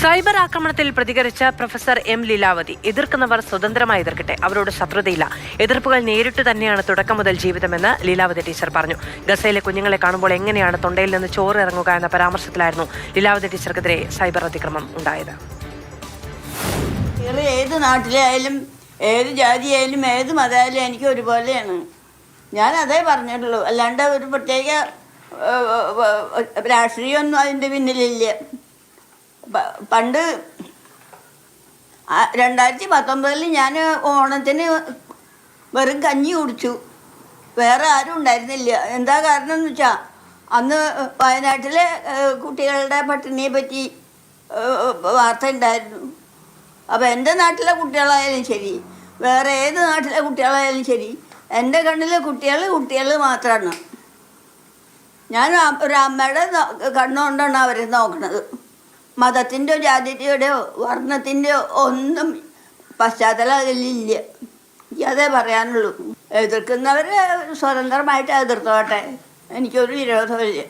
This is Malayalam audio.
സൈബർ ആക്രമണത്തിൽ പ്രതികരിച്ച പ്രൊഫസർ എം ലീലാവതി, എതിർക്കുന്നവർ സ്വതന്ത്രമായി എതിർക്കട്ടെ, അവരോട് ശത്രുതയില്ല. എതിർപ്പുകൾ നേരിട്ട് തന്നെയാണ് തുടക്കം മുതൽ ജീവിതമെന്ന് ലീലാവതി ടീച്ചർ പറഞ്ഞു. ഗസയിലെ കുഞ്ഞുങ്ങളെ കാണുമ്പോൾ എങ്ങനെയാണ് തൊണ്ടയിൽ നിന്ന് ചോറ് ഇറങ്ങുക എന്ന പരാമർശത്തിലായിരുന്നു ലീലാവതി ടീച്ചർക്കെതിരെ സൈബർ അതിക്രമം ഉണ്ടായത്. ഏത് നാട്ടിലായാലും ഏത് ജാതിയായാലും ഏത് മതമായാലും എനിക്ക് ഒരുപോലെയാണ്. ഞാൻ അതേ പറഞ്ഞിട്ടുള്ളൂ. അല്ലാണ്ട് ഒരു പ്രത്യേക രാഷ്ട്രീയമൊന്നും അതിൻ്റെ പിന്നിലില്ല. പണ്ട് 2019 ഞാൻ ഓണത്തിന് വെറും കഞ്ഞി കുടിച്ചു. വേറെ ആരും ഉണ്ടായിരുന്നില്ല. എന്താ കാരണം എന്ന് വെച്ചാൽ അന്ന് വയനാട്ടിലെ കുട്ടികളുടെ പട്ടിണിയെ പറ്റി വാർത്ത ഉണ്ടായിരുന്നു. അപ്പോൾ എൻ്റെ നാട്ടിലെ കുട്ടികളായാലും ശരി, വേറെ ഏത് നാട്ടിലെ കുട്ടികളായാലും ശരി, എൻ്റെ കണ്ണിലെ കുട്ടികൾ മാത്രമാണ്. ഞാൻ ഒരു അമ്മയുടെ കണ്ണുകൊണ്ടാണ് അവരെ നോക്കണത്. മതത്തിൻ്റെയോ ജാതിയുടെയോ വർണ്ണത്തിൻ്റെയോ ഒന്നും പശ്ചാത്തലം അതിലില്ല. അതേ പറയാനുള്ളൂ. എതിർക്കുന്നവർ സ്വതന്ത്രമായിട്ട് എതിർത്തോട്ടെ, എനിക്കൊരു വിരോധമില്ല.